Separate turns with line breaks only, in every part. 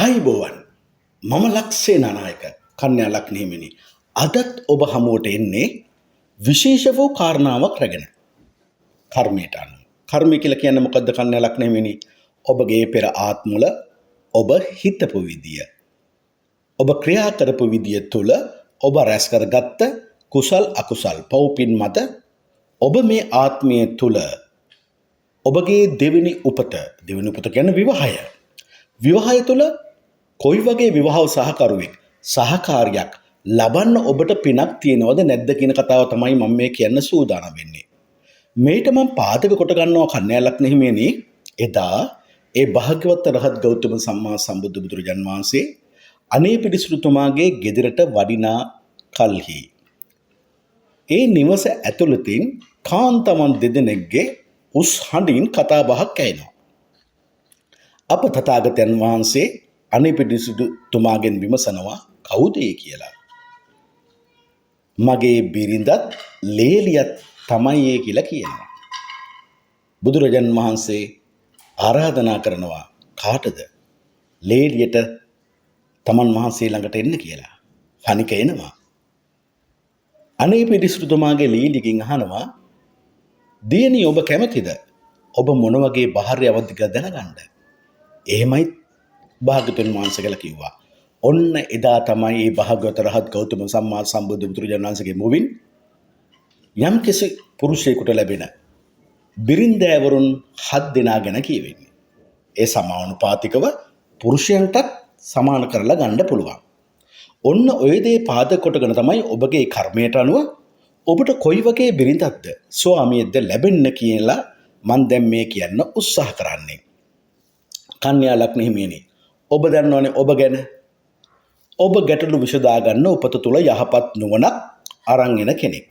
ආයිබෝවන් මම ලක්ෂේ නානායක කන්‍යා ලක්ෂ්මීහිමිනි අදත් ඔබ හමුවට එන්නේ විශේෂ වූ කාරණාවක් රැගෙන කර්මයට අනුව කර්මය කියලා කියන්නේ මොකද්ද කන්‍යා ලක්ෂ්මීහිමිනි ඔබගේ පෙර ආත්මවල ඔබ හිතපු විදිය ඔබ ක්‍රියා කරපු විදිය තුළ ඔබ රැස් කරගත්ත කුසල් අකුසල් පව්පින් මත ඔබ මේ ආත්මය තුළ ඔබගේ දෙවෙනි උපත කියන්නේ විවාහය තුළ කොයි වගේ විවාහ සහකරුවෙක් සහකාරියක් ලබන්න ඔබට පිනක් තියෙනවද නැද්ද කියන කතාව තමයි මම මේ කියන්න සූදානම් වෙන්නේ. මේට මම පාදක කොට ගන්නවා කන්‍යා ලක්ෂ්මීහිමිනි එදා ඒ භාග්‍යවත් රහත් ගෞතම සම්මා සම්බුදු බුදුරජාන් වහන්සේ අනේ පිළිසුතුමාගේ ගෙදරට වඩිනා කල්හි ඒ නිවස ඇතුළතින් කාන්තමන් දෙදෙනෙක්ගේ උස් හඬින් කතා බහක් ඇහෙනවා. අප තථාගතයන් වහන්සේ අනේ පිළිසුතුමාගෙන් විමසනවා කවුද ඒ කියලා. මගේ බිරිඳත් ලේලියත් තමයි ඒ කියලා කියනවා. බුදුරජාන් වහන්සේ ආරාධනා කරනවා කාටද? ලේලියට තමන් වහන්සේ ළඟට එන්න කියලා. කණික එනවා. අනේ පිළිසුතුමාගේ ලේලියකින් අහනවා දියණිය ඔබ කැමතිද? ඔබ මොන වගේ භාර්යාවක්ද කියලා දැනගන්න. එහෙමයි භාග්‍යවතුන් වහන්සේ කියලා කිව්වා. ඔන්න එදා තමයි මේ භාග්‍යවත රහත් ගෞතම සම්මා සම්බුදු බුදුරජාණන් වහන්සේගේ මුවින් යම් කිසි පුරුෂයෙකුට ලැබෙන බිරින්දෑවරුන් 7 දෙනා ගැන කියවෙන්නේ. ඒ සමානුපාතිකව පුරුෂයන්ටත් සමාන කරලා ගන්න පුළුවන්. ඔන්න ඔය දේ පාදක කොටගෙන තමයි ඔබගේ කර්මයට අනුව ඔබට කොයි වගේ බිරිඳක්ද ස්වාමියෙක්ද ලැබෙන්න කියලා මම දැන් මේ කියන්න උත්සාහ කරන්නේ. කන්‍යා ලක්ෂ්මීහිමිනි ඔබ දන්නවනේ ඔබ ගැන. ඔබ ගැටලු විසඳා ගන්න උපත තුල යහපත් නුවණක් අරන් එන කෙනෙක්.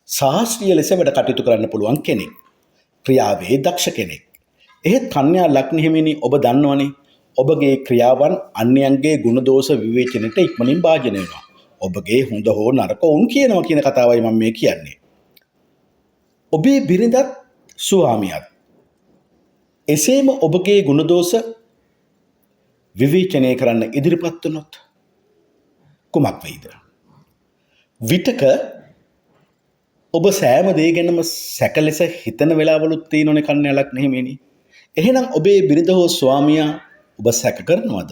ශාස්ත්‍රීය ලෙස වැඩ කටයුතු කරන්න පුළුවන් කෙනෙක්. ක්‍රියාවේ දක්ෂ කෙනෙක්. එහෙත් කන්‍යා ලක්ෂ්මීහිමිනි ඔබ දන්නවනේ ඔබගේ ක්‍රියාවන් අන්‍යයන්ගේ ගුණ දෝෂ විවේචනයට ඉක්මනින් භාජනය වෙනවා. ඔබගේ හොඳ හෝ නරක වුන් කියනවා කියන කතාවයි මම මේ කියන්නේ. ඔබේ බිරිඳත් ස්වාමියාත් එසේම ඔබගේ ගුණ දෝෂ විවේචනය කරන්න ඉදිරිපත් වුණොත් කුමක් වෙයිද? විතක ඔබ සෑම දේ ගැනම සැක ලෙස හිතන වෙලාවලුත් තියෙනෝනේ කන්‍යා ලක්ෂ්මීහිමිනි. එහෙනම් ඔබේ බිරිඳ හෝ ස්වාමියා ඔබ සැක කරනවද?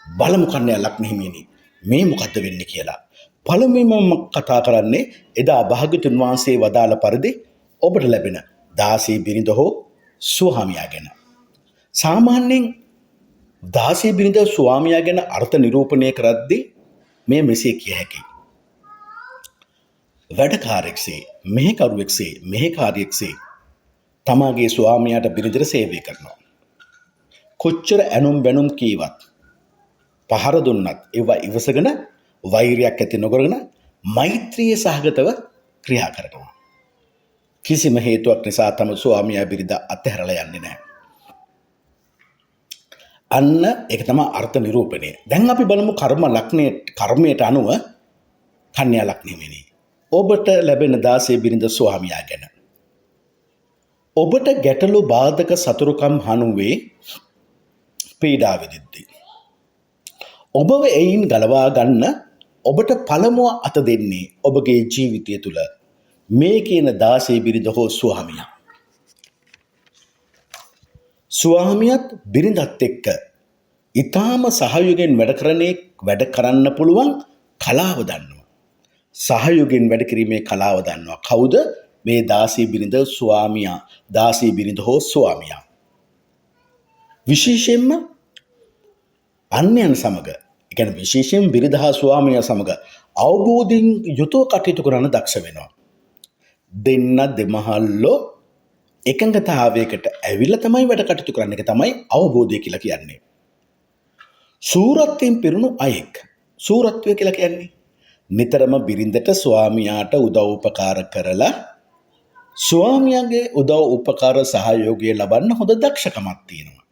බලමු කන්‍යා ලක්ෂ්මීහිමිනි මේ මොකද්ද වෙන්නේ කියලා. පළමුවෙන්ම කතා කරන්නේ එදා භාග්‍යවතුන් වහන්සේ වදාළ පරිදි ඔබට ලැබෙන දාසී බිරිඳ හෝ ස්වාමියා ගැන. සාමාන්‍යයෙන් දාසී බිරිඳ ස්වාමියා ගැන අර්ථ නිරූපණය කරද්දී මේ මෙසේ කිය හැකියි. වැඩකාරයෙක්සේ, මෙහෙකරුවෙක්සේ, මෙහෙකාරියෙක්සේ තමාගේ ස්වාමියාට බිරිඳට සේවය කරනවා. කොච්චර ඇනුම් බැනුම් කීවත් පහර දුන්නත් ඒවා ඉවසගෙන වෛරයක් ඇති නොකරගෙන මෛත්‍රිය සහගතව ක්‍රියා කරනවා. කිසිම හේතුවක් නිසා තම ස්වාමියා බිරිඳ අතහැරලා යන්නේ නැහැ. අන්න ඒක තමයි අර්ථ නිරූපණය. දැන් අපි බලමු කර්මයට අනුව කන්‍යා ලක්ෂ්මීහිමිනි ඔබට ලැබෙන දාසේ බිරිඳ ස්වාමියා ගැන. ඔබට ගැටලු බාධක සතුරුකම් හනුවේ පීඩා විඳිද්දී ඔබව එයින් ගලවා ගන්න ඔබට පළමුව අත දෙන්නේ ඔබගේ ජීවිතය තුළ මේ කියන දාසේ බිරිඳ හෝ ස්වාමියා. ස්වාමියාත් බිරිඳත් එක්ක ඊටාම සහයෝගයෙන් වැඩ කරන්න පුළුවන් කලාව දන්නවා. සහයෝගයෙන් වැඩ කිරීමේ කලාව දන්නවා. කවුද? මේ දාසී බිරිඳ ස්වාමියා, දාසී බිරිඳ හෝ ස්වාමියා. විශේෂයෙන්ම අන්‍යයන් සමග, ඒ කියන්නේ විශේෂයෙන් බිරිඳ හා ස්වාමියා සමග අවබෝධයෙන් යුතුව කටයුතු කරන්න දක්ෂ වෙනවා. දෙන්න දෙමහල්ලෝ එකඟතාවයකට ඇවිල්ලා තමයි වැඩ කටයුතු කරන්න. එක තමයි අවබෝධය කියලා කියන්නේ. සූරත්වයෙන් පිරුණු අයෙක්. සූරත්වය කියලා කියන්නේ නිතරම බිරිඳට ස්වාමියාට උදව් උපකාර කරලා ස්වාමියාගේ උදව් උපකාර සහයෝගය ලබන්න හොඳ දක්ෂකමක් තියෙනවා.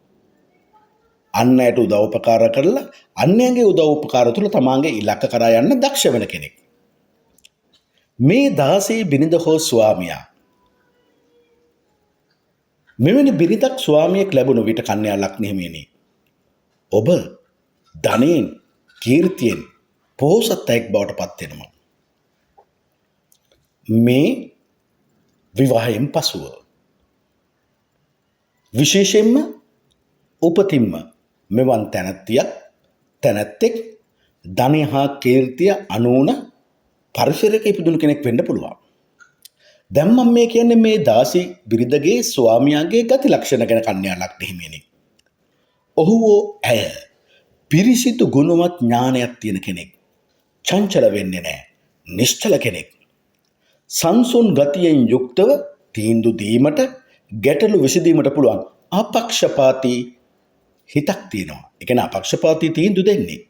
අන්නයට උදව් උපකාර කරලා අන්‍යයන්ගේ උදව් උපකාර තුළ තමාගේ ඉලක්ක කරා යන්න දක්ෂ වෙන කෙනෙක්. මේ දාසී බිරිඳ හෝ ස්වාමියා මෙවැනි බිරිඳක් ස්වාමියෙක් ලැබුණු විට කන්‍යා ලක්ෂ්මීහිමිනි ඔබ ධනයෙන් කීර්තියෙන් පොහොසත් අයෙක් බවට පත් වෙනවා. මේ විවාහයෙන් පසුව විශේෂයෙන්ම උපතින්ම මෙවන් තැනැත්තෙක් ධනය හා කීර්තිය අනූන පරිසරයක ඉපදුණු කෙනෙක් වෙන්න පුළුවන්. දැන් මම මේ කියන්නේ මේ දාසි බිරිඳගේ ස්වාමියාගේ ගති ලක්ෂණ ගැන කන්‍යා ලග්න හිමියනි. ඔහු ඇය පිරිසිදු ගුණවත් ඥානයක් තියෙන කෙනෙක්. චංචල වෙන්නේ නැහැ. නිශ්චල කෙනෙක්. සංසුන් ගතියෙන් යුක්තව තීන්දුව දීමට ගැටලු විසඳීමට පුළුවන් අපක්ෂපාතී හිතක් තියෙනවා. ඒ කියන්නේ අපක්ෂපාතී තීන්දුව දෙන්නේ.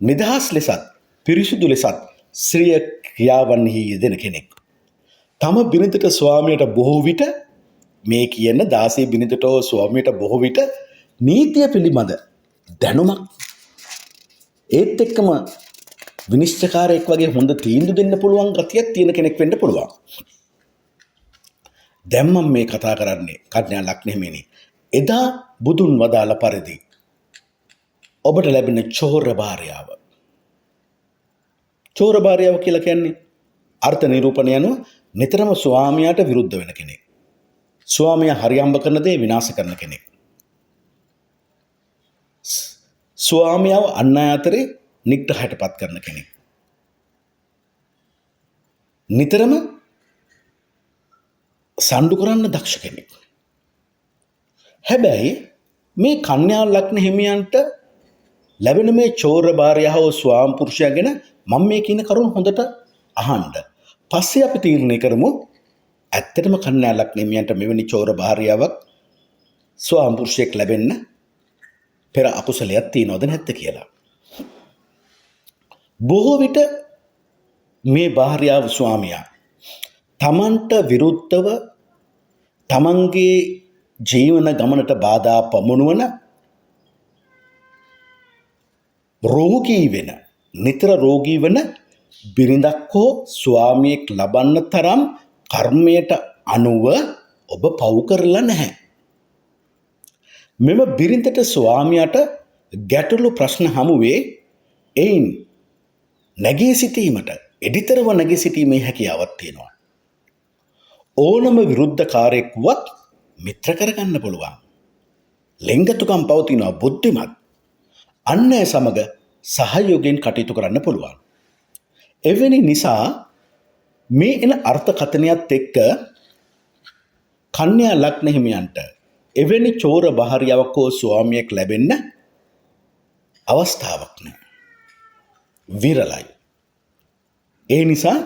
නිදහස් ලෙසත් පිරිසිදු ලෙසත් ශ්‍රීය ක්‍රියාවන්හි යෙදෙන කෙනෙක්. තම බිරිඳට ස්වාමියට බොහෝ විට මේ කියන දාසී බිරිඳට ස්වාමියට බොහෝ විට නීතිය පිළිබඳ දැනුමක් ඒත් එක්කම විනිශ්චයකාරයෙක් වගේ හොඳ තීන්දුව දෙන්න පුළුවන් ගතියක් තියෙන කෙනෙක් වෙන්න පුළුවන්. දැන් මම මේ කතා කරන්නේ කන්‍යා ලග්න හිමියනි. එදා බුදුන් වදාළ පරිදි ඔබට ලැබෙන චෝර භාර්යාව. චෝර භාර්යාව කියලා කියන්නේ අර්ථ නිරූපණය අනුව නිතරම ස්වාමියාට විරුද්ධ වෙන කෙනෙක්. ස්වාමියා හරියම්බ කරන දේ විනාශ කරන කෙනෙක්. ස්වාමියාව අන් අය අතරේ නිග්‍රහයටපත් කරන කෙනෙක්. නිතරම සණ්ඩු කරන්න දක්ෂ කෙනෙක්. හැබැයි මේ කන්‍යා ලග්න හිමියන්ට ලැබෙන මේ චෝර භාර්යාව ස්වාම පුරුෂයා ගැන මම මේ කියන කරුණ හොඳට අහන්න. පස්සේ අපි තීරණය කරමු ඇත්තටම කන්‍යා ලග්න හිමියන්ට මෙවැනි චෝර භාර්යාවක් ස්වාම පුරුෂයෙක් ලැබෙන්න පෙර අකුසලයක් තියනවද නැද්ද කියලා. බොහෝ විට මේ භාර්යාව ස්වාමියා තමන්ට විරුද්ධව තමන්ගේ ජීවන ගමනට බාධා පමුණුවන රෝගී වෙන නිතර රෝගී වන බිරිඳක් හෝ ස්වාමියෙක් ලබන්න තරම් කර්මයට අනුව ඔබ පව් කරලා නැහැ. මෙම බිරිඳට ස්වාමියාට ගැටලු ප්‍රශ්න හමුවේ එයින් නැගී සිටීමට එඩිතරව නැගී සිටීමේ හැකියාවක් තියෙනවා. ඕනම විරුද්ධකාරයෙක් වුවත් මිත්‍ර කරගන්න පුළුවන්. ලෙන්ගතුකම් පවතිනවා බුද්ධිමත්. අන් අය සමග සහයෝගයෙන් කටයුතු කරන්න පුළුවන්. එවැනි නිසා මේ එන අර්ථකථනයත් එක්ක කන්‍යා ලග්න හිමියන්ට එවැනි චෝර භාර්යාවක් හෝ ස්වාමියෙක් ලැබෙන්න අවස්ථාවක් නැහැ. විරලයි. ඒ නිසා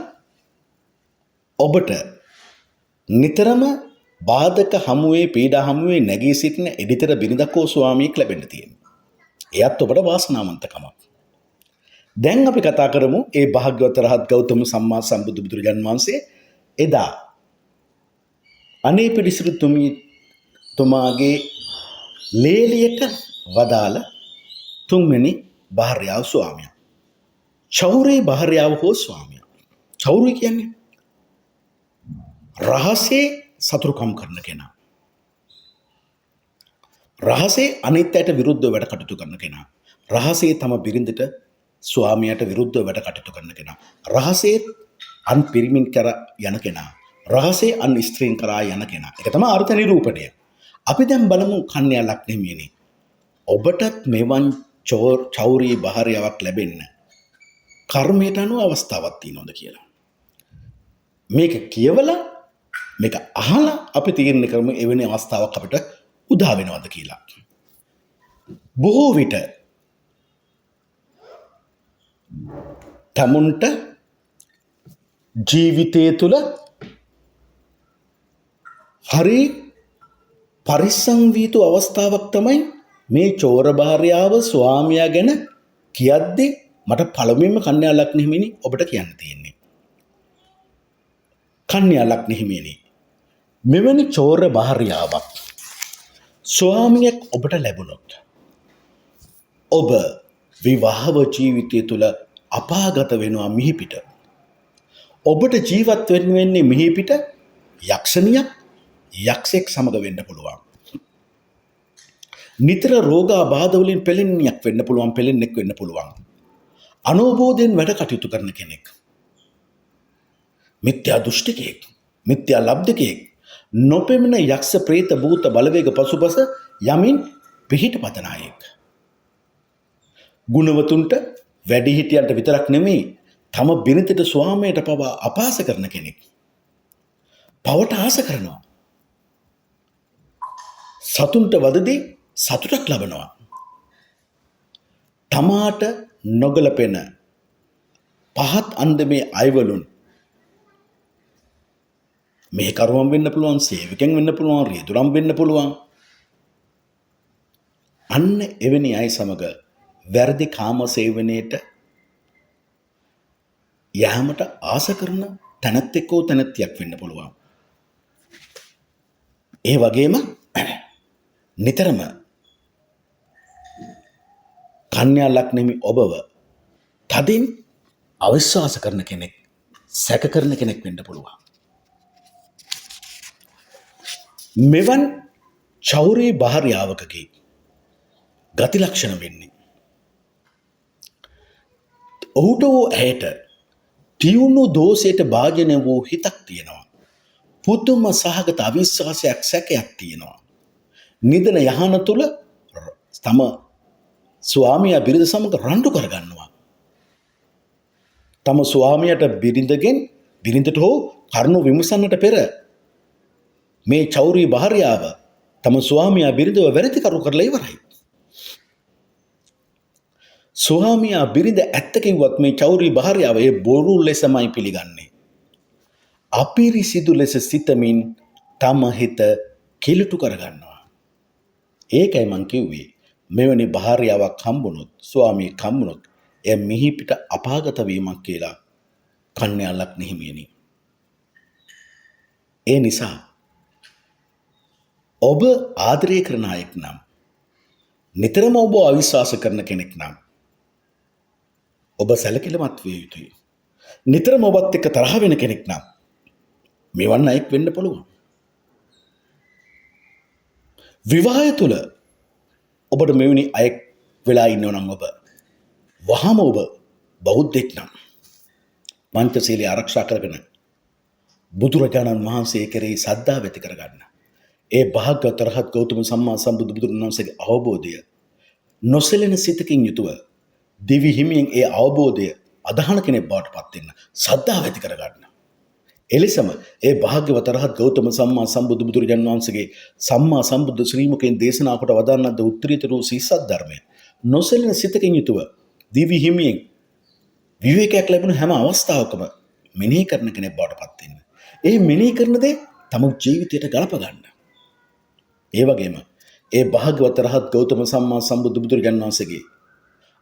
ඔබට නිතරම බාධක හමුවේ පීඩා හමුවේ නැගී සිටින එඩිතර බිරිඳක් හෝ ස්වාමියෙක් ලැබෙන්න තියෙනවා. එයත් ඔබට වාසනාවන්තකමක්. දැන් අපි කතා කරමු ඒ භාග්‍යවත් රහත් ගෞතම සම්මා සම්බුදු බුදුරජාන් වහන්සේ එදා අනේ පිළිසිරු තුමාගේ ලේලියට වදාළ තුන්වෙනි භාර්යාව ස්වාමියා. චෞරේ භාර්යාව හෝ ස්වාමියා. චෞරය කියන්නේ රහසේ සතුරුකම් කරන කෙනා. රහසේ අනිත් අයට විරුද්ධව වැඩ කටයුතු කරන කෙනා. රහසේ තම බිරිඳට ස්වාමියාට විරුද්ධව වැඩ කටයුතු කරන කෙනා. රහසේ අන් පිරිමින් කර යන කෙනා. රහසේ අන් ස්ත්‍රීන් කරා යන කෙනා. ඒක තමයි අර්ථ නිරූපණය. අපි දැන් බලමු කන්‍යා ලග්න හිමියනි. ඔබටත් මෙවන් චෞරී භාර්යාවක් ලැබෙන්න කර්මයට අනුව අවස්ථාවක් තියෙනවද කියලා. මේක කියවලා මේක අහලා අපි තීරණය කරමු එවැනි අවස්ථාවක් අපිට උදා වෙනවද කියලා. බොහෝ විට තමුන්ට ජීවිතය තුළ හරි පරිස්සම් වී යුතු අවස්ථාවක් තමයි මේ චෝර භාර්යාව ස්වාමියා ගැන කියද්දී මට පළමුවෙන්ම කන්‍යා ලග්න හිමියනි ඔබට කියන්න තියෙන්නේ. කන්‍යා ලග්න හිමියනි මෙවැනි චෝර භාර්යාවක් ස්වාමියෙක් ඔබට ලැබුණොත් ඔබ විවාහව ජීවිතය තුළ අපාගත වෙනවා මිහිපිට. ඔබට ජීවත් වෙන්නේ මිහිපිට යක්ෂණියක් යක්ෂයෙක් සමග වෙන්න පුළුවන්. නිතර රෝගාබාධ වලින් පෙළෙන්නක් වෙන්න පුළුවන්, පෙළෙන්නෙක් වෙන්න පුළුවන්. අනෝබෝධයෙන් වැඩ කටයුතු කරන කෙනෙක්. මිත්‍යා දෘෂ්ටිකයෙක්, මිත්‍යා ලබ්ධිකයෙක්, නොපෙමෙන යක්ෂ ප්‍රේත භූත බලවේග පසුපස යමින් පිහිට පතන අයෙක්. ගුණවතුන්ට වැඩිහිටියන්ට විතරක් නෙමෙයි තම බිරිඳට ස්වාමියට පවා අපහාස කරන කෙනෙක්. පවට ආස කරනවා. සතුන්ට වදදී සතුටක් ලබනවා. තමාට නොගැලපෙන පහත් අන්දමේ අයවලුන් මේ කරුවම් වෙන්න පුළුවන්, සේවකයන් වෙන්න පුළුවන්, රියදුරම් වෙන්න පුළුවන්. අන්න එවැනි අය සමග වැරදි කාම සේවනයේට යෑමට ආස කරන තැනැත්තෙක් හෝ තැනැත්තියක් වෙන්න පුළුවන්. ඒ වගේම නිතරම කන්‍යා ලග්නෙමි ඔබව තදින් අවිශ්වාස කරන කෙනෙක්, සැක කරන කෙනෙක් වෙන්න පුළුවන්. මෙවන් චෞරී භාර්යාවකගේ ගති ලක්ෂණ වෙන්නේ ඔහුට වූ ඇයට තියුණු දෝෂයට භාජනය වූ හිතක් තියෙනවා. පුදුම සහගත අවිශ්වාසයක්, සැකයක් තියෙනවා. නිදන යහන තුල තම ස්වාමියා බිරිඳ සමග රණ්ඩු කරගන්නවා. තම ස්වාමියාට බිරිඳට හෝ කරුණු විමසන්නට පෙර මේ චෞරී භාර්යාව තම ස්වාමියා බිරිඳව වැරදි කරු කරලා ඉවරයි. ස්වාමියා බිරිඳ ඇත්ත කිව්වත් මේ චෞරී භාර්යාව ඒ බොරු ලෙසමයි පිළිගන්නේ. අපිරිසිදු ලෙස සිතමින් තම හිත කිලුටු කරගන්නවා. ඒකයි මං කිව්වේ මෙවැනි භාර්යාවක් හම්බුනොත්, ස්වාමියෙක් හම්බුනොත් එය මිහිපිට අපාගත වීමක් කියලා කන්‍යා ලග්න හිමියනි. ඒ නිසා ඔබ ආදරය කරන අයෙක් නම්, නිතරම ඔබ අවිශ්වාස කරන කෙනෙක් නම් ඔබ සැලකිලිමත් විය යුතුයි. නිතරම ඔබත් එක්ක තරහ වෙන කෙනෙක් නම් මෙවන් අයෙක් වෙන්න පුළුවන්. විවාහය තුල ඔබට මෙවැනි අයෙක් වෙලා ඉන්නව නම් ඔබ වහම ඔබ බෞද්ධෙක් නම් පංචශීලයේ ආරක්ෂා කරගෙන බුදුරජාණන් වහන්සේ කෙරෙහි සද්ධාව ඇති කරගන්න. ඒ භාග්‍යවත් රහත් ගෞතම සම්මා සම්බුදු බුදුරණන් වහන්සේගේ අවබෝධය නොසැලෙන සිතකින් යුතුව දිවි හිමියෙන් ඒ අවබෝධය අදහන කෙනෙක් බවට පත් වෙන්න, සද්ධාව ඇති කරගන්න. එලෙසම ඒ භාග්‍යවත් රහත් ගෞතම සම්මා සම්බුදු බුදුරජාණන් වහන්සේගේ සම්මා සම්බුද්ධ ශ්‍රී මුඛයෙන් දේශනා කොට වදාළන ද උත්තරීතර වූ සීසත් ධර්මය නොසැලෙන සිතකින් යුතුව දිවි හිමියෙන් විවේකයක් ලැබුණ හැම අවස්ථාවකම මෙනෙහි කරන කෙනෙක් බවට පත් වෙන්න. ඒ මෙනෙහි කරන දේ තම ජීවිතයට ගලප ගන්න. ඒ වගේම ඒ භාග්‍යවත් රහත් ගෞතම සම්මා සම්බුදු බුදුරජාණන් වහන්සේගේ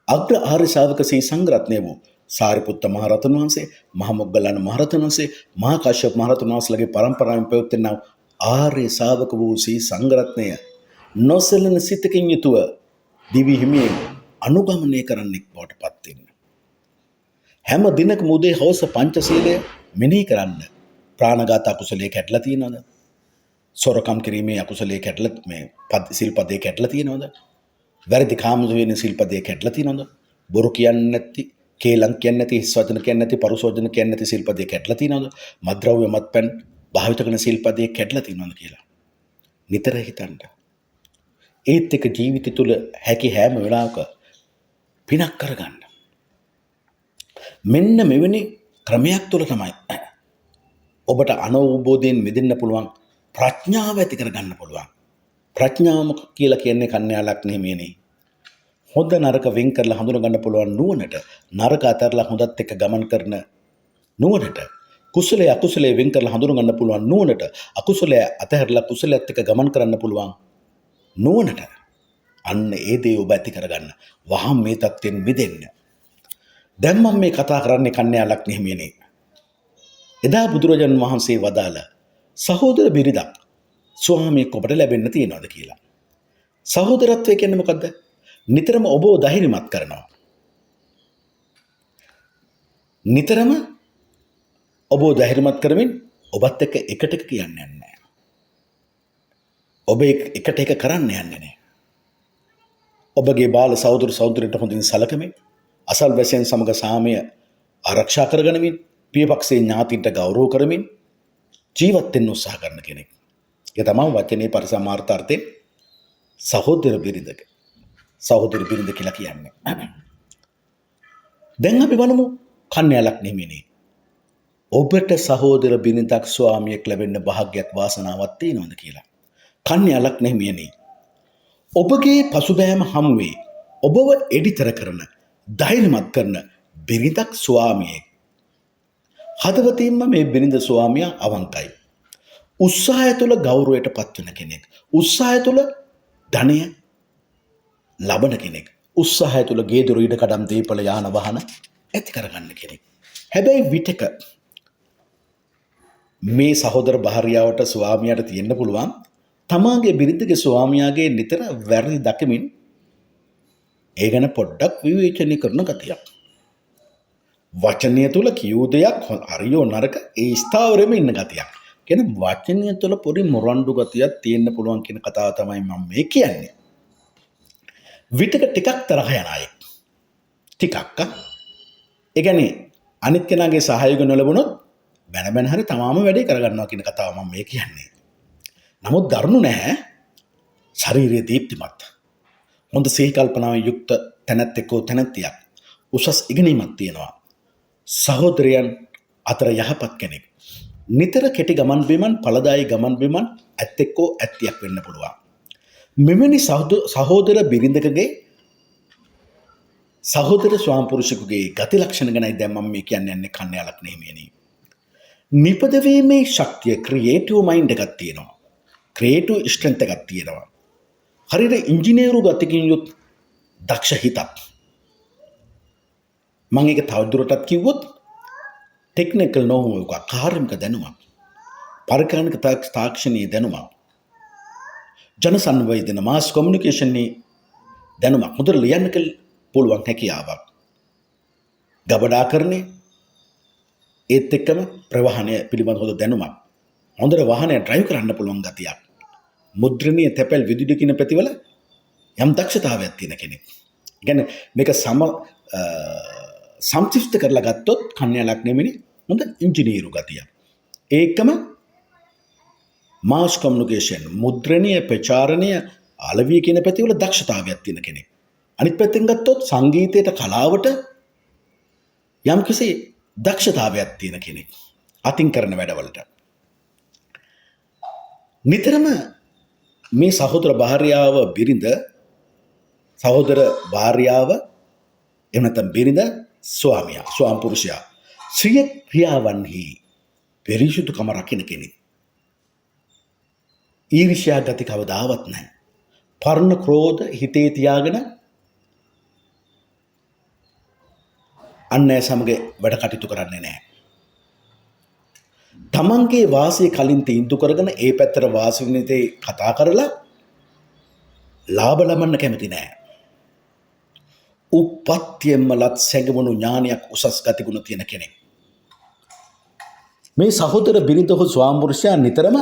අග්‍ර ආර්ය ශ්‍රාවක ශ්‍රී සංඝරත්නය වූ සාරිපුත්ත මහ රහතන් වහන්සේ, මහ මොග්ගල්ලාන මහ රහතන් වහන්සේ, මහා කාශ්‍යප මහ රහතන් වහන්සේලාගේ පරම්පරාවෙන් පැවැත්වෙනා ආර්ය ශ්‍රාවක වූ ශ්‍රී සංඝරත්නය නොසැලෙන සිතකින් යුතුව දිවි හිමියෙන් අනුගමනය කරන්නෙක් බවට පත් වෙන්න. හැම දිනකම උදේ හවස පංචශීලය මෙනෙහි කරන්න. ප්‍රාණඝාත අකුසලයේ කැඩලා තියෙනවද? සොරකම් කිරීමේ අකුසලයේ කැඩලා මේ සිල්පදේ කැඩලා තියෙනවද? වැරදි කාම වෙන සිල්පදේ කැඩලා තියෙනවද? බොරු කියන්නේ නැති, කේලම් කියන්නේ නැති, හිස් වචන කියන්නේ නැති, පරුස වචන කියන්නේ නැති සිල්පදේ කැඩලා තියෙනවද? මත්ද්‍රව්‍ය මත්පැන් භාවිත කරන සිල්පදේ කැඩලා තියෙනවද කියලා නිතර හිතන්න. ඒත් එක ජීවිතය තුළ හැකි හැම වෙලාවක පිනක් කරගන්න. මෙන්න මෙවැනි ක්‍රමයක් තුළ තමයි ඔබට අනවබෝධයෙන් මිදෙන්න පුළුවන්, ප්‍රඥාව ඇති කරගන්න පුළුවන්. ප්‍රඥාව කියලා කියන්නේ කන්‍යා ලග්න හිමියනේ. හොඳ නරක වෙන් කරලා හඳුන ගන්න පුළුවන් නුවණට, නරක අතරලා හොඳත් එක්ක ගමන් කරන නුවණට, කුසලයේ අකුසලයේ වෙන් කරලා හඳුන ගන්න පුළුවන් නුවණට, අකුසලයේ අතහැරලා කුසලයට එක්ක ගමන් කරන්න පුළුවන් නුවණට. අන්න ඒ දේ ඔබ ඇති කරගන්න. වහම් මේ தත්ත්වෙන් මිදෙන්න. දැන් මම මේ කතා කරන්නේ කන්‍යා ලග්න හිමියනේ. එදා බුදුරජාණන් වහන්සේ වදාළ සහෝදර බිරිඳක් ස්වාමියෙක් ඔබට ලැබෙන්න තියෙනවද කියලා. සහෝදරත්වය කියන්නේ මොකද්ද? නිතරම ඔබව ධෛර්යමත් කරනවා. නිතරම ඔබව ධෛර්යමත් කරමින් ඔබත් එක්ක එකට කියන්නේ නැහැ. ඔබ එකට එක කරන්න යන්නේ නැහැ. ඔබගේ බාල සහෝදර සහෝදරයන්ට හොඳින් සලකමින් අසල්වැසියන් සමග සාමය ආරක්ෂා කරගනිමින් පියපක්ෂයේ ඥාතින්ට ගෞරව කරමින් ජීවත් වෙන්න උත්සාහ කරන කෙනෙක්. ඒ තමයි වචනේ පරිසමාර්ථාර්ථයෙන් සහෝදර බිරිඳක. සහෝදර බිරිඳ කියලා කියන්නේ. දැන් අපි බලමු කන්‍යාලක් නෙමෙයි. ඔබට සහෝදර බිරිඳක් ස්වාමියෙක් ලැබෙන්න භාග්යක් වාසනාවක් තියෙනවද කියලා. කන්‍යාලක් නෙමෙයි. ඔබගේ පසුබෑම හමුවේ ඔබව එඩිතර කරන ධෛර්යමත් කරන බිරිඳක් ස්වාමියෙක්. හදවතින්ම මේ බිරිඳ ස්වාමියා අවංකයි. උත්සාහය තුළ ගෞරවයට පත්වන කෙනෙක්. උත්සාහය තුළ ධනය ලබන කෙනෙක්. උත්සාහය තුළ ගේ දොර ඉඩ කඩම් දීපල යාන වාහන ඇති කරගන්න කෙනෙක්. හැබැයි විටක මේ සහෝදර භාර්යාවට ස්වාමියාට තියෙන්න පුළුවන් තමාගේ බිරිඳගේ ස්වාමියාගේ නිතර වැරදි දකිමින් ඒ ගැන පොඩ්ඩක් විවේචනය කරන ගතියක්. වචනය තුළ කියූ දෙයක් හරියෝ නරක ඒ ස්ථාවරෙම ඉන්න ගතියක්. කියන්නේ වචනය තුළ පොඩි මොරණ්ඩු ගතියක් තියෙන්න පුළුවන් කියන කතාව තමයි මම මේ කියන්නේ. විතක ටිකක් තරහ යන අය. ටිකක් ඒ කියන්නේ අනිත් කෙනාගේ සහයෝගය නොලැබුණොත් බැන බැන හරි තමාම වැඩේ කරගන්නවා කියන කතාව මම මේ කියන්නේ. නමුත් දරුණු නැහැ. ශාරීරික දීප්තිමත්. හොඳ සිහි කල්පනාවෙන් යුක්ත තැනැත්තෙකෝ තැනැත්තියක්. උසස් ඉගෙනීමක් තියෙනවා. සහෝදරයන් අතර යහපත් කෙනෙක්. නිතර කෙටි ගමන් බිමන් ඵලදායී ගමන් බිමන් ඇත්තෙක්කෝ ඇත්තියක් වෙන්න පුළුවන්. මෙවැනි සහෝදර බිරිඳකගේ සහෝදර ස්වාමිපුරුෂයෙකුගේ ගති ලක්ෂණ ගැනයි දැන් මම මේ කියන්නේ කන්‍යාලක් නෙමෙයි. නිපදවීමේ ශක්තිය ක්‍රියේටිව් මයින්ඩ් එකක් තියෙනවා. ක්‍රියේටිව් ස්ට්‍රෙන්ත් එකක් තියෙනවා. හරියට ඉංජිනේරු ගතිකින් යුත් දක්ෂ හිතක්. මම ඒක තවදුරටත් කිව්වොත් ටෙක්නිකල් නෝව එක කාර්මික දැනුමක්. පරිකාණික තාක්ෂණීය දැනුමක්. ජන සංවේදන මාස් කොමියුනිකේෂන් දැනුමක්. හොඳට ලියන්න පුළුවන් හැකියාවක්. ගබඩාකරණය ඒත් එක්කම ප්‍රවාහනය පිළිබඳ හොඳ දැනුමක්. හොඳට වාහනය ඩ්‍රයිව් කරන්න පුළුවන් ගතියක්. මුද්‍රණීය තැපැල් විදුලි කින පැතිවල යම් දක්ෂතාවයක් තියෙන කෙනෙක්. ඒ කියන්නේ මේක සම්පූර්ණ කරලා ගත්තොත් කන්‍යාලක් නෙමෙයි හොඳ ඉංජිනේරු ගතිය. ඒකම මාස් කොමියුනිකේෂන් මුද්‍රණීය ප්‍රචාරණීය අලවිය කියන පැතිවල දක්ෂතාවයක් තියෙන කෙනෙක්. අනිත් පැත්තෙන් ගත්තොත් සංගීතයට කලාවට යම්කිසි දක්ෂතාවයක් තියෙන කෙනෙක්. අතින් කරන වැඩවලට. නිතරම මේ සහෝදර භාර්යාව බිරිඳ සහෝදර භාර්යාව එහෙම නැත්නම් බිරිඳ ස්වාමියා ස්වාමිපුරුෂයා සිය ක්‍රියාවන්හි පිරිසුදුකම රකින්න කෙනෙක්. ඊර්ෂ්‍යා ගති කවදාවත් නැහැ. පරණ ක්‍රෝධ හිතේ තියාගෙන අන්නය සමග වැඩ කටයුතු කරන්නේ නැහැ. තමන්ගේ වාසිය කලින් තීන්දුව කරගෙන ඒ පැත්තට වාසි විනිතේ කතා කරලා ලාභ ලබන්න කැමති නැහැ. උප්පත්තියෙන්ම ලත් සැඟවුණු ඥානයක් උසස් ගතිගුණ තියෙන කෙනෙක්. මේ සහෝදර බිරිඳ හෝ ස්වාමිපුරුෂයා නිතරම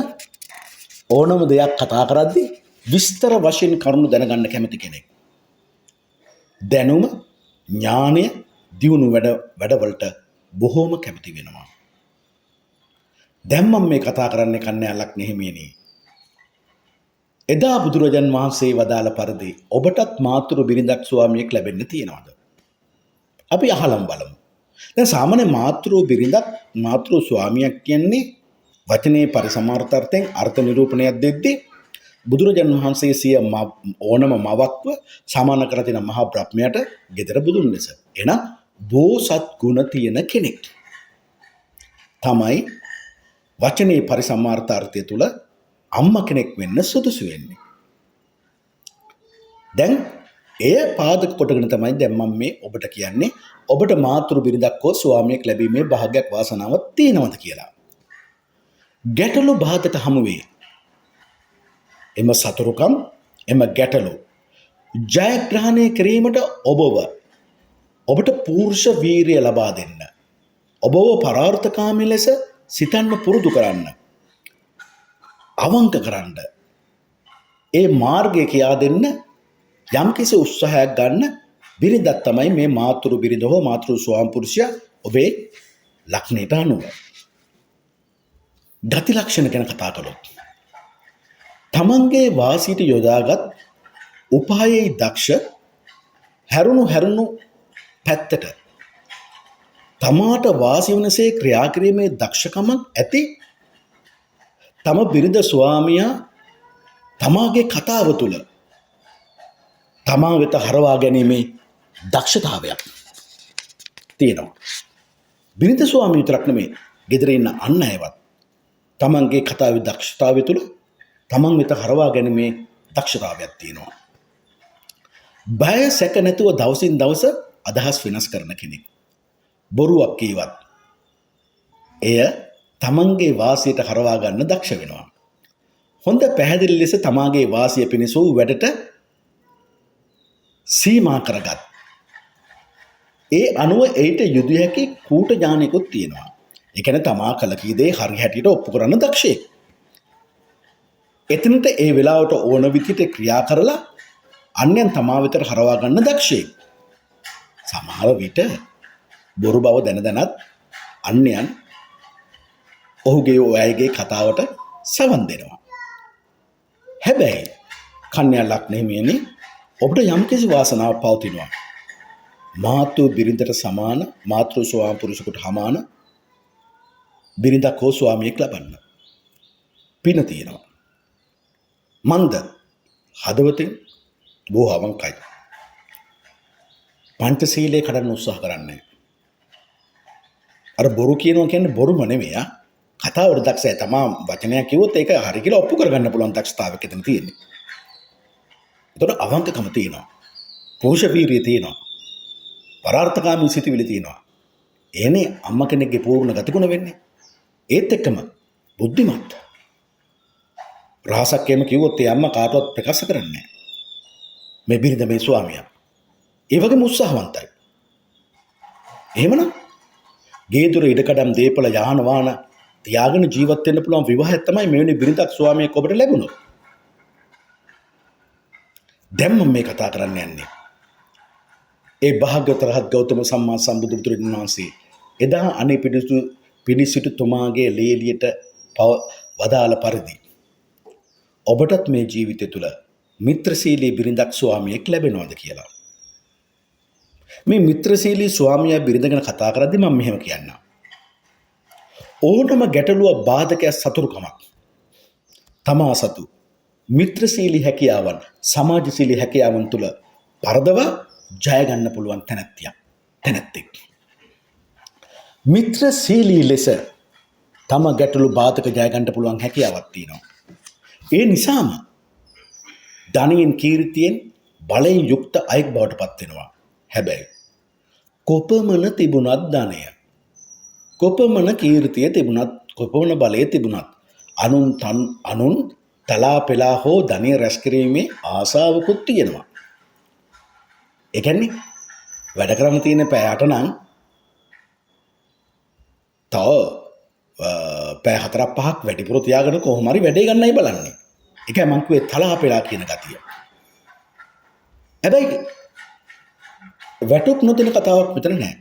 ඕනම දෙයක් කතා කරද්දී විස්තර වශයෙන් කරුණු දැනගන්න කැමති කෙනෙක්. දැනුම ඥානය දියුණු වැඩවලට බොහෝම කැමති වෙනවා. දැන් මම මේ කතා කරන්නේ කන්‍යාලක් නෙමෙයි. එදා බුදුරජාන් වහන්සේ වදාළ පරිදි ඔබටත් මාතෘ බිරිඳක් ස්වාමියෙක් ලැබෙන්න තියෙනවද? අපි අහලම් බලමු. දැන් සාමාන්‍ය මාතෘ බිරිඳක් මාතෘ ස්වාමියක් කියන්නේ වචනේ පරිසමාර්ථාර්ථයෙන් අර්ථ නිරූපණයක් දෙද්දී බුදුරජාන් වහන්සේ සිය ඕනම මවක්ව සමාන කර දෙන මහා බ්‍රහ්මයාට ගෙදර බුදුන් ලෙස. එහෙනම් බෝසත් ගුණ තියෙන කෙනෙක් තමයි වචනේ පරිසමාර්ථාර්ථය තුල අම්මා කෙනෙක් වෙන්න සුදුසු වෙන්නේ. දැන් එය පාදක කොටගෙන තමයි දැන් මම මේ ඔබට කියන්නේ ඔබට මාතෘ බිරිඳක් හෝ ස්වාමියෙක් ලැබීමේ භාග්යක් වාසනාවක් තියෙනවද කියලා. ගැටලු බාධක හමු වේ. එම සතුරුකම් එම ගැටලු ජයග්‍රහණය කිරීමට ඔබට පූර්ෂ වීරිය ලබා දෙන්න. ඔබව පරාර්ථකාමී ලෙස සිතන්න පුරුදු කරන්න. අවංක කරන්න. ඒ මාර්ගය කියා දෙන්න යම්කිසි උත්සාහයක් ගන්න බිරිඳක් තමයි මේ මාතෘ බිරිඳ හෝ මාතෘ ස්වාමිපුරුෂයා ඔබේ ලක්ෂණයට අනුව. ගති ලක්ෂණ ගැන කතා කළොත් තමන්ගේ වාසියට යොදාගත් උපායේ දක්ෂ හැරුණු පැත්තට තමාට වාසි වනසේ ක්‍රියා කිරීමේ දක්ෂකමක් ඇති තම බිරිඳ ස්වාමියා තමාගේ කතාව තුළ තමා වෙත හරවා ගැනීමේ දක්ෂතාවයක් තියෙනවා. බිරිඳ ස්වාමිය විතරක් නෙමෙයි ගෙදර ඉන්න අන් අයවත් තමන්ගේ කතාවේ දක්ෂතාවය තුළ තමන් වෙත හරවා ගැනීමේ දක්ෂතාවයක් තියෙනවා. බය සැක නැතුව දවසින් දවස අදහස් වෙනස් කරන කෙනෙක්. බොරුවක් කීවත් එය තමන්ගේ වාසියට හරවා ගන්න දක්ෂ වෙනවා. හොඳ පැහැදිලි ලෙස තමාගේ වාසිය පිණිස වූ වැඩට සීමා කරගත්. ඒ අනුව එයට යොදිය හැකි කූට ඥානයකුත් තියෙනවා. ඒ කියන්නේ තමා කළ කී දේ හරි හැටියට ඔප්පු කරන්න දක්ෂයෙක්. එතනට ඒ වෙලාවට ඕන විදිහට ක්‍රියා කරලා අන්‍යයන් තමා වෙතට හරවා ගන්න දක්ෂයෙක්. සමහර විට බොරු බව දැනත් අන්‍යයන් ඔහුගේ ඔයගේ කතාවට සවන් දෙනවා. හැබැයි කන්‍යා ලග්නෙහිමියනි ඔබට යම්කිසි වාසනාවක් පවතිනවා. මාතෘ බිරිඳට සමාන මාතෘ ස්වාමිපුරුෂයෙකුට සමාන බිරිඳක් හෝ ස්වාමියෙක් ලබන්න. පින තියෙනවා. මන්ද හදවතින් බොහෝ අවංකයි. පංචශීලයේ කඩන්න උත්සාහ කරන්නේ. අර බොරු කියනවා කියන්නේ බොරුම නෙමෙයි. කතාවට දක්ෂයි. තමා වචනයක් කිව්වොත් ඒක හරි කියලා ඔප්පු කරගන්න පුළුවන් දක්ෂතාවයක් එතන තියෙන්නේ. ඒතකොට අවංකකම තියෙනවා. පුරුෂ වීරිය තියෙනවා. පරාර්ථකාමී සිතිවිලි තියෙනවා. එනේ අම්මා කෙනෙක්ගේ පූර්ණ ගතිගුණ වෙන්නේ. ඒත් එක්කම බුද්ධිමත්. රහසක් එහෙම කිව්වොත් ඒ අම්මා කාටවත් ප්‍රකාශ කරන්නේ නැහැ. මේ බිරිඳ මේ ස්වාමියා. ඒ වගේම උත්සාහවන්තයි. එහෙමනම් ගේදොර ඉඩකඩම් දීපල යාන වාහන තියාගෙන ජීවත් වෙන්න පුළුවන් විවාහයක් තමයි මෙවැනි බිරිඳක් ස්වාමියෙක් ඔබට ලැබුණොත්. දැන් මම මේ කතා කරන්න යන්නේ. ඒ භාග්‍යවතුන් රහත් ගෞතම සම්මා සම්බුදු බුදුරජාණන් වහන්සේ එදා අනේ පිළිසිටු තුමාගේ ලේලියට වදාළ පරිදි ඔබටත් මේ ජීවිතය තුළ මිත්‍රශීලී බිරිඳක් ස්වාමියෙක් ලැබෙනවද කියලා. මේ මිත්‍රශීලී ස්වාමියා බිරිඳ ගැන කතා කරද්දී මම මෙහෙම කියන්නම්. ඕනම ගැටලුව බාධකයක් සතුරුකමක් තමා සතු මිත්‍රශීලී හැකියාවන් සමාජශීලී හැකියාවන් තුළ පරදව ජය ගන්න පුළුවන් තැනැත්තෙක්. මිත්‍රශීලී ලෙස තම ගැටලු බාධක ජය ගන්න පුළුවන් හැකියාවක් තියෙනවා. ඒ නිසාම ධනයෙන් කීර්තියෙන් බලයෙන් යුක්ත අයෙක් බවට පත් වෙනවා. හැබැයි කොපමණ තිබුණත් ධනය, කොපමණ කීර්තිය තිබුණත්, කොපමණ බලය තිබුණත් අනුන් තලා පෙලා හෝ ධනය රැස් කිරීමේ ආසාවකුත් තියෙනවා. ඒ කියන්නේ වැඩ කරන්න තියෙන පැය 8 නම් තව පැය 4-5ක් වැඩිපුර තියාගෙන කොහොම හරි වැඩේ ගන්නයි බලන්නේ. ඒකයි මං කිව්වේ තලා පෙලා කියන ගතිය. හැබැයි වැටුප් නොදෙන කතාවක් මෙතන නැහැ.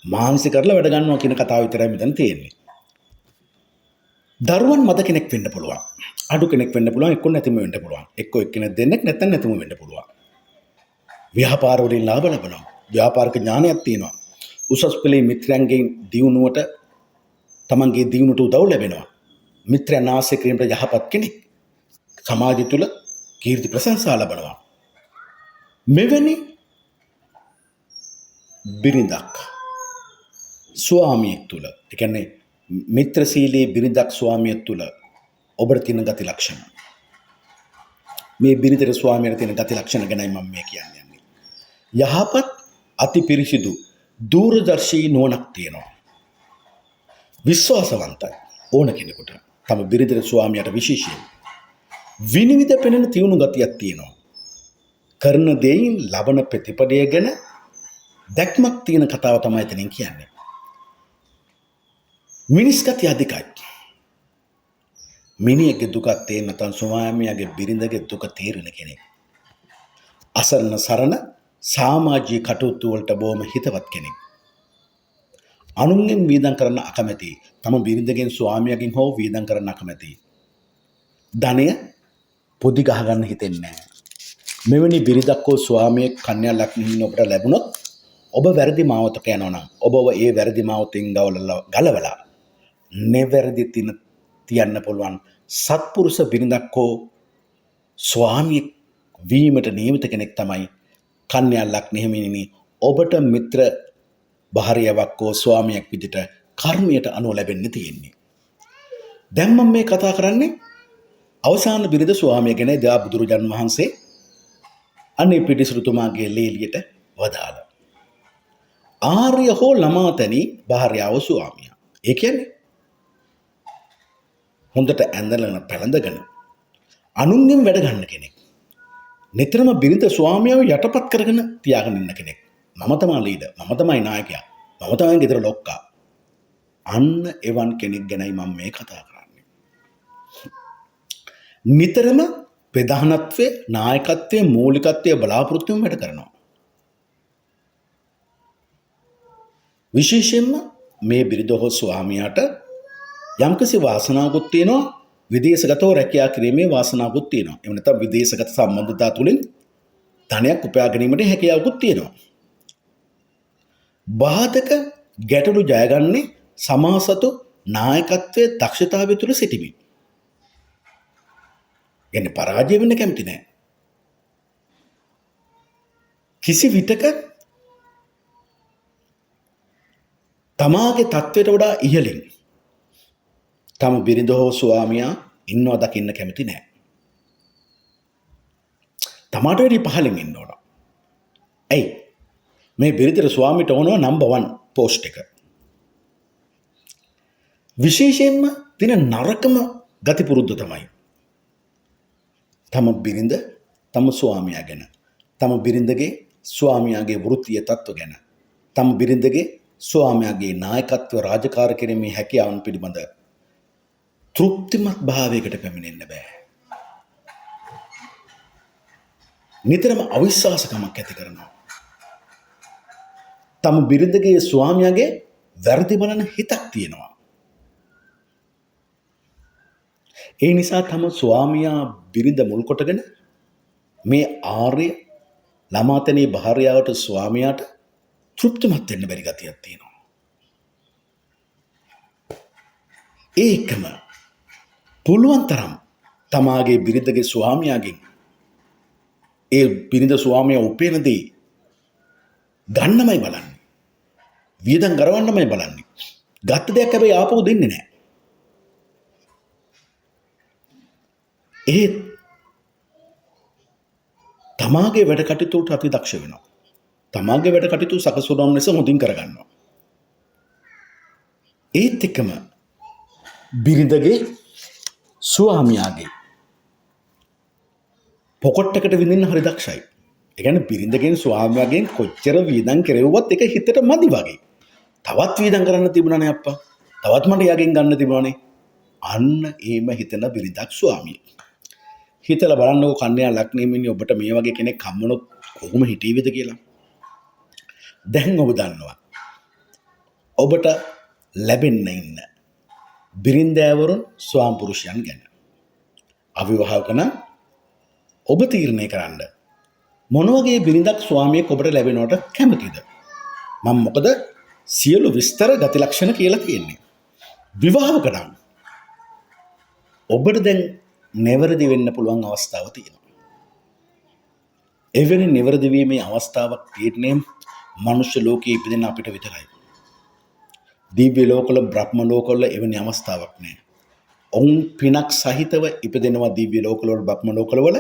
මානසික කරලා වැඩ ගන්නවා කියන කතාව විතරයි මෙතන තියෙන්නේ. දරුවන් මද කෙනෙක් වෙන්න පුළුවන්. අඩු කෙනෙක් වෙන්න පුළුවන්, එක්ක නැතිම වෙන්න පුළුවන්. එක්ක එක්කෙනෙක් දෙන්නෙක් නැත්නම් නැතිම වෙන්න පුළුවන්. ව්‍යාපාර වලින් ලාභ ලබනවා. ව්‍යාපාරික ඥානයක් තියෙනවා. උසස් පෙළේ මිත්‍රයන්ගෙන් දියුණුවට තමන්ගේ දියුණුවට උදව් ලැබෙනවා. මිත්‍රයන් ආශ්‍රය කිරීමට යහපත් කෙනෙක්. සමාජය තුළ කීර්ති ප්‍රශංසා ලබනවා. මෙවැනි බිරිඳක් ස්වාමියෙක් තුළ, ඒ කියන්නේ මිත්‍රශීලී බිරිඳක් ස්වාමියෙක් තුළ ඔබට තියෙන ගති ලක්ෂණ. මේ බිරිඳට ස්වාමියාට තියෙන ගති ලක්ෂණ ගැනයි මම මේ කියන්නේ. යහපත්, අතිපිරිසිදු, දූරදර්ශී නුවණක් තියෙනවා. විශ්වාසවන්තයි ඕන කෙනෙකුට. තම බිරිඳට ස්වාමියාට විශේෂයෙන් විනිවිද පෙනෙන තියුණු ගතියක් තියෙනවා. කරන දෙයින් ලබන ප්‍රතිඵලය ගැන දැක්මක් තියෙන කතාව තමයි එතනින් කියන්නේ. මිනිස් ගතිය අධිකයි. මිනිහෙක්ගේ දුකක් තේරෙන නැත්නම් ස්වාමියාගේ බිරිඳගේ දුක තේරෙන කෙනෙක්. අසරණ සරණ සමාජීය කටයුතු වලට බොහොම හිතවත් කෙනෙක්. අනුන්ගෙන් වීදම් කරන්න අකමැති. තම බිරිඳගෙන් ස්වාමියාගෙන් හෝ වීදම් කරන්න අකමැති. ධනය පොඩි ගහ ගන්න හිතෙන්නේ නැහැ. මෙවැනි බිරිඳක් හෝ ස්වාමියෙක් කන්‍යා ලග්නෙකින් ඔබට ලැබුණොත් ඔබ වැරදි මාවතක යනවා නම් ඔබව ඒ වැරදි මාවතෙන් ගලවලා නෙවැරදි තියන්න පුළුවන් සත්පුරුෂ බිරිඳක් හෝ ස්වාමියෙක් වීමට නියමිත කෙනෙක් තමයි කන්‍යා ලග්නෙහිමිනි ඔබට මිත්‍ර භාර්යාවක් හෝ ස්වාමියෙක් විදිහට කර්මයට අනුව ලැබෙන්න තියෙන්නේ. දැන් මම මේ කතා කරන්නේ අවසාන බිරිඳ ස්වාමිය ගැන. දා බුදුරජාන් වහන්සේ අනේ පිටිසුරුතුමාගේ ලේලියට වදාළා. ආර්ය හෝ ළමාතනි භාර්යාව ස්වාමියා. ඒ කියන්නේ හොඳට ඇඳගෙන පැළඳගෙන අනුන්ගෙන් වැඩ ගන්න කෙනෙක්. නිතරම බිරිඳ ස්වාමියාව යටපත් කරගෙන තියාගෙන ඉන්න කෙනෙක්. මම තමයි ලීඩර්, මම තමයි නායකයා, මම තමයි ගෙදර ලොක්කා. අන්න එවන් කෙනෙක් ගැනයි මම මේ කතා කරන්නේ. නිතරම ප්‍රධානත්වයේ, නායකත්වයේ, මූලිකත්වයේ බලාපොරොත්තු වෙන වැඩ කරනවා. විශේෂයෙන්ම මේ බිරිඳ හෝ ස්වාමියාට යම්කිසි වාසනාවකුත් තියෙනවා. විදේශගතව රැකියා කිරීමේ වාසනාවකුත් තියෙනවා. එහෙම නැත්නම් විදේශගත සම්බන්ධතා තුලින් ධනයක් උපයා ගැනීමට හැකියාවකුත් තියෙනවා. බාධක ගැටලු ජයගන්නේ සමාසතු නායකත්වයේ දක්ෂතාවය තුල සිටිමින්. එන්නේ පරාජය වෙන්න කැමති නැහැ. කිසි විටක තමාගේ තත්වයට වඩා ඉහළින් තම බිරිඳ හෝ ස්වාමියා ඉන්නව දකින්න කැමති නැහැ. තමාට වැඩි පහළින් ඉන්න ඕන. ඇයි? මේ බිරිඳට ස්වාමිට ඕනව නම්බර් 1 පෝස්ට් එක. විශේෂයෙන්ම දින නරකම ගති පුරුද්ද තමයි තම බිරිඳ තම ස්වාමියා ගැන, තම බිරිඳගේ ස්වාමියාගේ වෘත්තීය තත්ත්ව ගැන, තම බිරිඳගේ ස්වාමියාගේ නායකත්ව රාජකාරී කිරීමේ හැකියාවන් පිළිබඳ තෘප්තිමත් භාවයකට පැමිණෙන්න බෑ. නිතරම අවිශ්වාසකමක් ඇති කරනවා. තම බිරිඳගේ ස්වාමියාගේ වැරදි බලන හිතක් තියෙනවා. ඒ නිසා තම ස්වාමියා බිරිඳ මුල් කොටගෙන මේ ආර්ය ළමාතනේ භාර්යාවට ස්වාමියාට තෘප්තිමත් වෙන්න බැරි ගතියක් තියෙනවා. ඒකම පුළුවන් තරම් තමාගේ බිරිඳගේ ස්වාමියාගෙන් ඒ බිරිඳ ස්වාමියා උපේන දේ ගන්නමයි බලන්නේ. වියදම් කරවන්නමයි බලන්නේ. ගත්ත දෙයක් හැබැයි ආපහු දෙන්නේ නැහැ. ඒත් තමාගේ වැඩ කටයුතුට අති දක්ෂ වෙනවා. තමාගේ වැඩ කටයුතු සකසුරම් ලෙස හොඳින් කරගන්නවා. ඒත් එක්කම බිරිඳගේ ස්වාමියාගේ පොකට් එකට විඳින්න හරි දක්ෂයි. ඒ කියන්නේ බිරිඳගෙන් ස්වාමියාගෙන් කොච්චර වීදම් කෙරෙව්වත් ඒක හිතට මදි වගේ. තවත් වීදම් කරන්න තිබුණානේ අප්පා. තවත් මට යගෙන් ගන්න තිබුණානේ. අන්න ඒම හිතන බිරිඳක් ස්වාමිය. හිතලා බලන්නකෝ කන්‍යා ලග්නෙමිනි ඔබට මේ වගේ කෙනෙක් හම්බුනොත් කොහොම හිටීවිද කියලා. දැන් ඔබ දන්නවා. ඔබට ලැබෙන්න ඉන්න බිරින්දෑවරුන් ස්වාම පුරුෂයන් ගැන. අවිවාහක නම් ඔබ තීරණය කරන්න මොන වගේ බිරිඳක් ස්වාමියෙක් ඔබට ලැබෙනවට කැමතිද? මම මොකද සියලු විස්තර ගති ලක්ෂණ කියලා තියෙන්නේ. විවාහක නම් ඔබට දැන් නිවැරදි වෙන්න පුළුවන් අවස්ථාව තියෙනවා. එවැනි නිවැරදි වීමේ අවස්ථාවක් තියෙන්නේ මනුෂ්‍ය ලෝකයේ ඉපදෙන අපිට විතරයි. දිව්‍ය ලෝකවල බ්‍රහ්ම ලෝකවල එවැනි අවස්ථාවක් නැහැ. ඔවුන් පිනක් සහිතව ඉපදෙනවා දිව්‍ය ලෝකවල බ්‍රහ්ම ලෝකවල.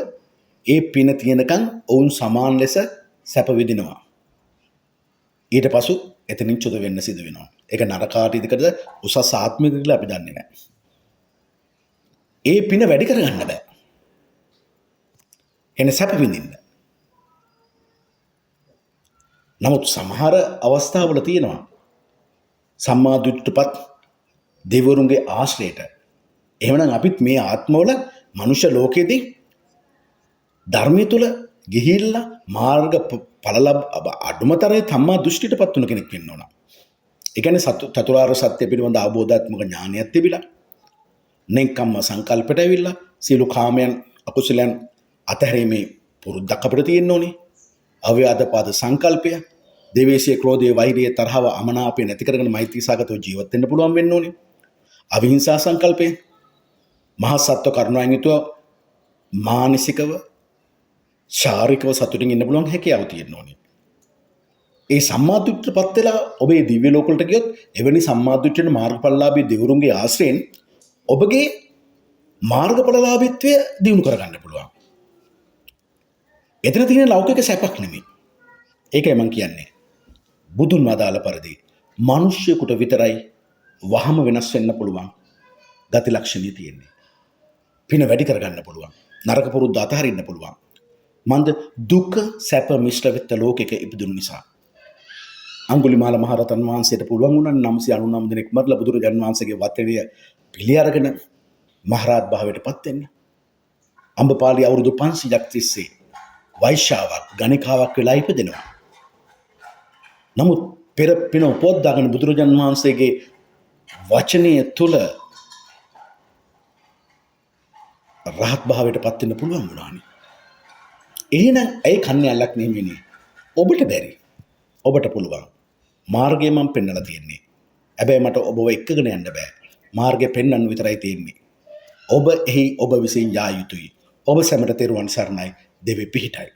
ඒ පින තියෙනකන් ඔවුන් සමාන ලෙස සැප විඳිනවා. ඊට පසු එතනින් චුත වෙන්න සිදු වෙනවා. ඒක නරකාටීදකද උසස් ආත්මික කියලා අපි දන්නේ නැහැ. ඒ පින වැඩි කරගන්න බෑ. එන සැප විඳින්න. නමුත් සමහර අවස්ථාවල තියෙනවා සම්මා දිට්ඨිපත් දෙවිවරුන්ගේ ආශ්‍රයයට. එහෙමනම් අපිත් මේ ආත්මවල මනුෂ්‍ය ලෝකයේදී ධර්මයේ තුල ගිහිල්ලා මාර්ග ඵල අඩුමතරේ තම්මා දෘෂ්ටියටපත් වුණ කෙනෙක් වෙන්න ඕන. ඒ කියන්නේ චතුරාර්ය සත්‍ය පිළිබඳ අවබෝධාත්මක ඥානයක් තිබිලා නෙක්ඛම්ම සංකල්පයට ඇවිල්ලා සියලු කාමයන් අකුසලයන් අතහැරීමේ පුරුද්දක් අපිට තියෙන්න ඕනේ. අව්‍යාදපාද සංකල්පය, දේවේශීය ක්‍රෝධයේ වෛරය තරහව අමනාපය නැති කරගෙන මෛත්‍රී සාගතව ජීවත් වෙන්න පුළුවන් වෙන්න ඕනේ. අවිහිංසා සංකල්පය, මහා සත්ව කරුණාවෙන් යුතුව මානසිකව ශාරීරිකව සතුටින් ඉන්න පුළුවන් හැකියාව තියෙන්න ඕනේ. ඒ සම්මාදිට්ඨියටපත් වෙලා ඔබේ දිව්‍ය ලෝක වලට ගියොත් එවැනි සම්මාදිට්ඨියට මාර්ගඵලලාභී දෙවරුන්ගේ ආශ්‍රයෙන් ඔබගේ මාර්ගඵලලාභීත්වය දිනු කරගන්න පුළුවන්. එතන තියෙන ලෞකික සැපක් නෙමෙයි. ඒකයි මම කියන්නේ. බුදුන් වදාළ පරිදි මිනිස්සුෙකුට විතරයි වහම වෙනස් වෙන්න පුළුවන් ගති ලක්ෂණිය තියෙන්නේ. පින වැඩි කරගන්න පුළුවන්. නරක පුරුද්ද අතහරින්න පුළුවන්. මන්ද දුක සැප මිශ්‍ර වෙච්ච ලෝකයක ඉපදුණු නිසා. අඟුලිමාල මහරහතන් වහන්සේට පුළුවන් වුණා 999 දිනක් මරලා බුදුරජාණන් වහන්සේගේ වතේලිය පිළි අරගෙන මහරහත් භාවයට පත් වෙන්න. අම්බපාලි අවුරුදු 500ක් තිස්සේ වෛශ්‍යාවක් ගණිකාවක් වෙලා ඉපදෙනවා. නමුත් පෙර පින උපෝද්දාගෙන බුදුරජාණන් වහන්සේගේ වචනය තුල රහත් භාවයට පත් වෙන්න පුළුවන් වුණානේ. එහෙනම් ඒ කන්නැල්ලක් නෙමෙයි. ඔබට බැරි. ඔබට පුළුවන්. මාර්ගය මම පෙන්වලා තියෙන්නේ. හැබැයි මට ඔබව එක්කගෙන යන්න බෑ. මාර්ගය පෙන්වන්න විතරයි තියෙන්නේ. ඔබ එහි ඔබ විසින් යා යුතුයි. ඔබ සැමට තෙරුවන් සරණයි. දෙවි පිහිටයි.